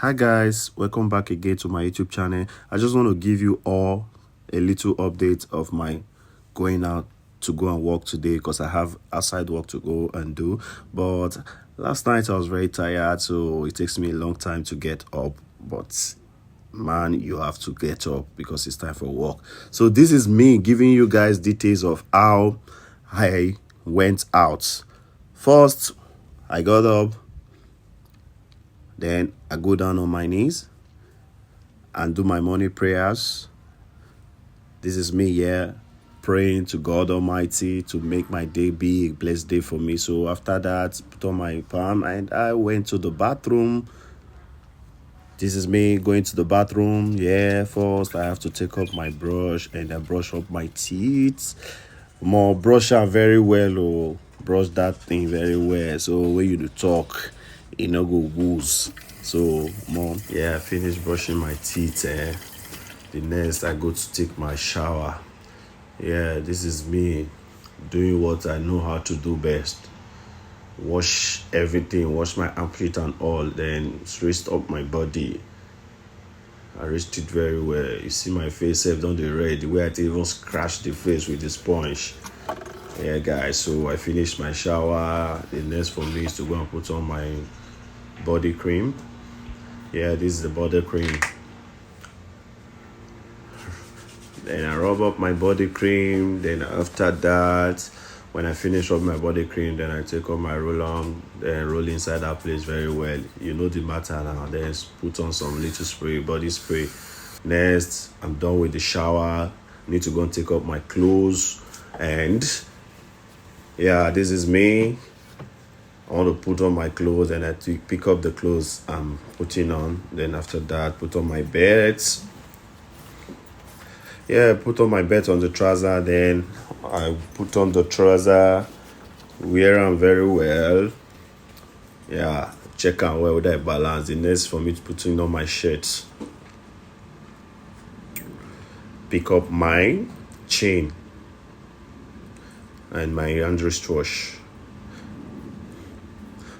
Hi guys, welcome back again to my YouTube channel. I just want to give you all a little update of my going out to go and work today because I have outside work to go and do. But last night I was very tired, so it takes me a long time to get up. But man, you have to get up because it's time for work. So this is me giving you guys details of how I went out. First, I got up. Then I go down on my knees and do my morning prayers. This is me here praying to God Almighty to make my day be a blessed day for me. So after that, put on my palm and I went to the bathroom. This is me going to the bathroom. Yeah, first I have to take up my brush and then brush up my teeth. More brush am very well, oh, brush that thing very well. So when you talk, it no go woos. So mom, yeah, I finished brushing my teeth. The next I go to take my shower. Yeah, this is me doing what I know how to do best. Wash everything, wash my armpit and all, then rest up my body. I rest it very well. You see my face have done the red, the way I even scratch the face with the sponge. Yeah guys, so I finished my shower. The next for me is to go and put on my body cream. Yeah, this is the body cream. Then I rub up my body cream. Then after that, when I finish up my body cream, then I take out my roll-on, then roll inside that place very well. You know the matter now. Then put on some little spray, body spray. Next, I'm done with the shower. Need to go and take up my clothes. And yeah, this is me. I want to put on my clothes and I pick up the clothes I'm putting on. Then after that, put on my belt. Yeah, put on my belt on the trouser. Then I put on the trouser, wear them very well. Yeah, check out well with that balance. The next for me to put on my shirt. Pick up my chain and my hand wristwatch.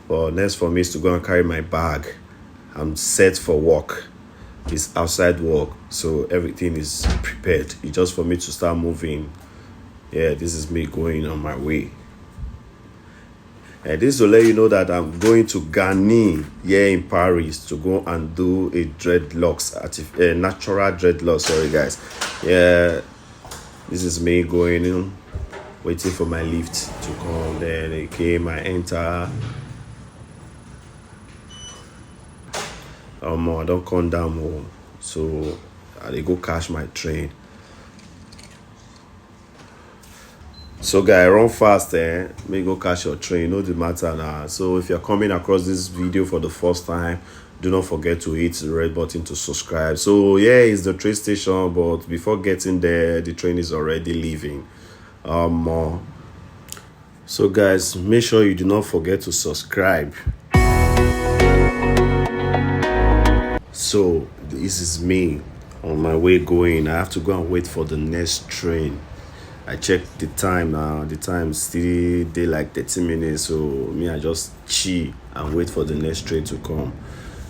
Well, next for me is to go and carry my bag. I'm set for work. It's outside work, so everything is prepared. It's just for me to start moving. Yeah, this is me going on my way. And this will let you know that I'm going to Garni here in Paris to go and do a dreadlocks, natural dreadlocks. Sorry guys. Yeah, this is me going in, waiting for my lift to come. Then it came, I enter. I don't come down home, so I go catch my train. So guy, run fast, may go catch your train, no the matter now. So if you're coming across this video for the first time, do not forget to hit the red button to subscribe. So yeah, it's the train station, but before getting there, the train is already leaving. So guys, make sure you do not forget to subscribe. So this is me on my way going. I have to go and wait for the next train. I checked the time now. The time still dey like 30 minutes. So me, I just chill and wait for the next train to come.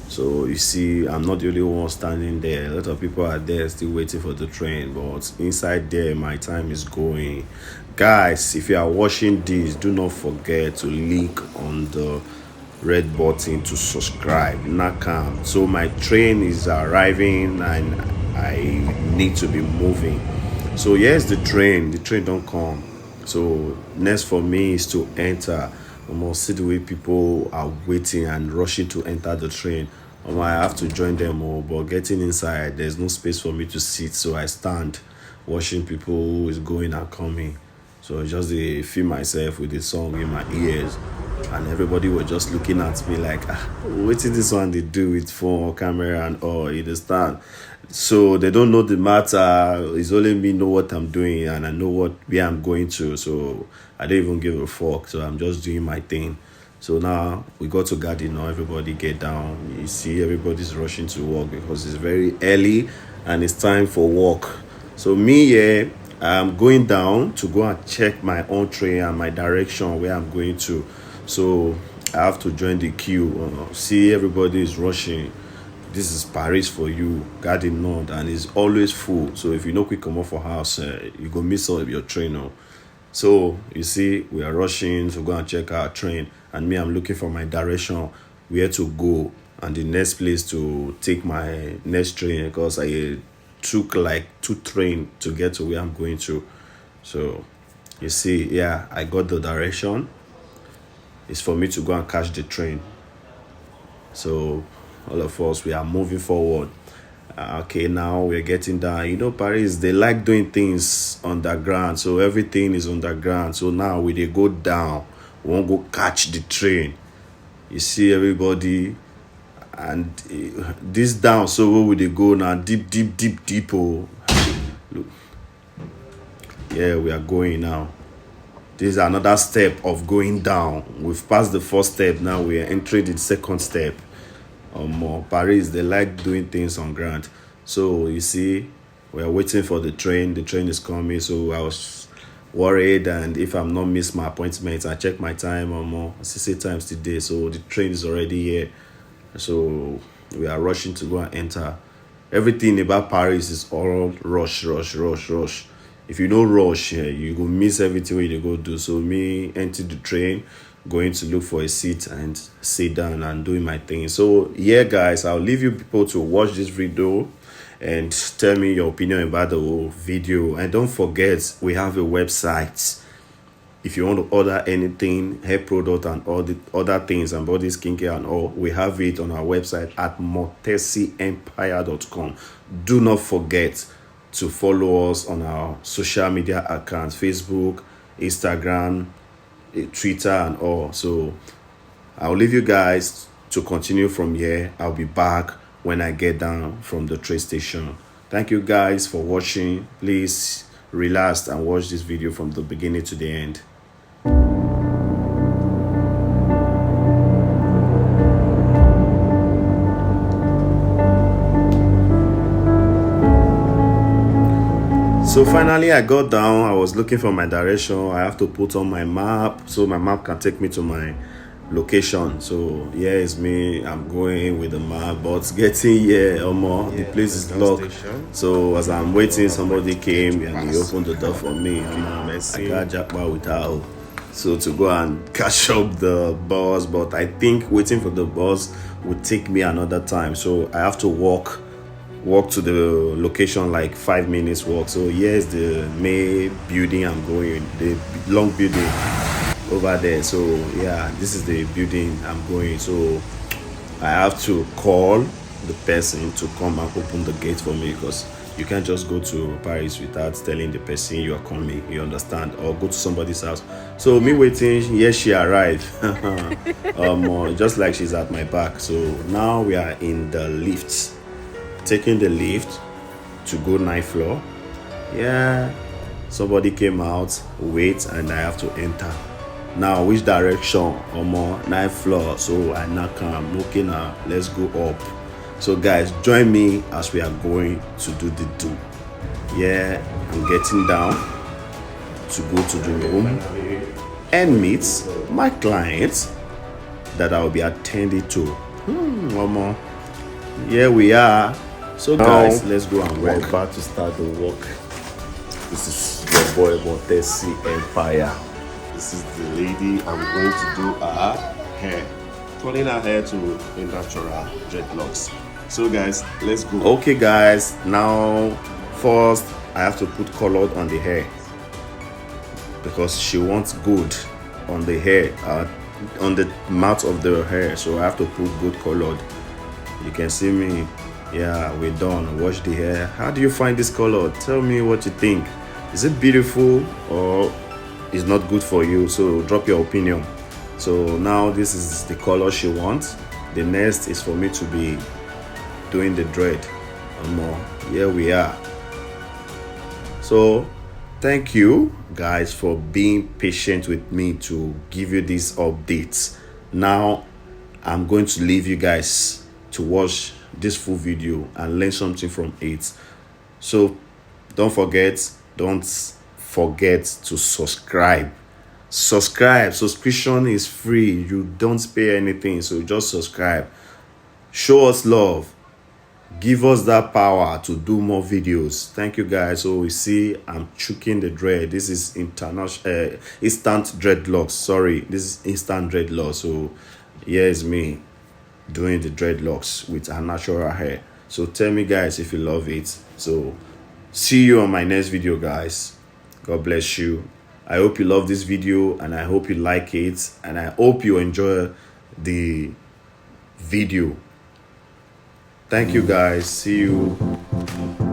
So you see, I'm not the only one standing there. A lot of people are there still waiting for the train. But inside there, my time is going. Guys, if you are watching this, do not forget to link on the red button to subscribe. Nakam. So my train is arriving and I need to be moving. So here's the train don't come. So next for me is to enter. I must see the way people are waiting and rushing to enter the train. I have to join them all, but getting inside, there's no space for me to sit, so I stand watching people who is going and coming. So I just feel myself with the song in my ears, and everybody was just looking at me like, what is this one they do with phone or camera and all, you understand? So they don't know the matter. It's only me know what I'm doing and I know where I'm going to. So I don't even give a fuck. So I'm just doing my thing. So now we got to garden now. Everybody get down. You see everybody's rushing to work because it's very early and it's time for work. So me here, I'm going down to go and check my own train and my direction where I'm going to. So I have to join the queue. See, everybody is rushing. this is Paris for you, Garden North, and it's always full. So if you no quick come off for house, you go miss all of your train. Oh. So you see, we are rushing to go and check our train, and me, I'm looking for my direction, where to go, and the next place to take my next train, because I took like 2 trains to get to where I'm going to. So you see, yeah, I got the direction. It's for me to go and catch the train. So all of us, we are moving forward. Okay, now we're getting down. You know, Paris, they like doing things underground, so everything is underground. So now we they go down, we won't go catch the train. You see everybody, and this down. So where will they go now? Deep. Oh, look, yeah, we are going now. This is another step of going down. We've passed the first step. Now we are entering the second step. Paris, they like doing things on ground. So you see, we are waiting for the train. The train is coming. So I was worried, and if I'm not miss my appointment, I check my time more 60 times today. So the train is already here. So we are rushing to go and enter. Everything about Paris is all rush. If you don't rush here, you go miss everything you go do. So me enter the train, going to look for a seat and sit down and doing my thing. So yeah, guys, I'll leave you people to watch this video and tell me your opinion about the whole video. And don't forget, we have a website. If you want to order anything, hair product and all the other things and body skincare and all, we have it on our website at montessyempire.com. Do not forget to follow us on our social media accounts, Facebook, Instagram, Twitter and all. So I'll leave you guys to continue from here. I'll be back when I get down from the train station. Thank you guys for watching. Please relax and watch this video from the beginning to the end. So finally I got down. I was looking for my direction. I have to put on my map so my map can take me to my location. So here is me. I'm going with the map, but getting here the place is locked. So as I'm waiting, somebody came and he opened the door for me. I got jackpot with her. So to go and catch up the bus, but I think waiting for the bus would take me another time. So I have to walk to the location, like 5 minutes walk. So here's the main building I'm going, the long building over there. So yeah, this is the building I'm going. So I have to call the person to come and open the gate for me, because you can't just go to Paris without telling the person you are coming, you understand, or go to somebody's house. So me waiting, yes, she arrived. Just like she's at my back. So now we are in the lift, taking the lift to go 9th floor. Yeah, somebody came out, wait, and I have to enter. Now which direction? 9th floor. So I now come looking at, let's go up. So guys, join me as we are going to do the do. Yeah, I'm getting down to go to the room and meet my clients that I'll be attending to. One more. Here we are. So guys, let's go and walk. We're about to start the walk. This is your boy montessyempire. This is the lady I'm going to do her hair. Turning her hair to a natural dreadlocks. So guys, let's go. Okay guys, now first I have to put color on the hair, because she wants good on the hair, on the mat of the hair. So I have to put good colored. You can see me. Yeah, we're done. Wash the hair. How do you find this color? Tell me what you think. Is it beautiful or is not good for you? So drop your opinion. So now this is the color she wants. The next is for me to be doing the dread. Here we are. So thank you guys for being patient with me to give you these updates. Now I'm going to leave you guys to watch this full video and learn something from it. So don't forget to subscribe. Subscription is free. You don't pay anything, so just subscribe. Show us love. give us that power to do more videos. Thank you guys. So we see I'm choking the dread. This is international instant dreadlocks. Sorry, this is instant dreadlocks. So here's me doing the dreadlocks with a natural hair. So tell me guys if you love it. So see you on my next video, guys. God bless you. I hope you love this video and I hope you like it, and I hope you enjoy the video. Thank you guys. See you.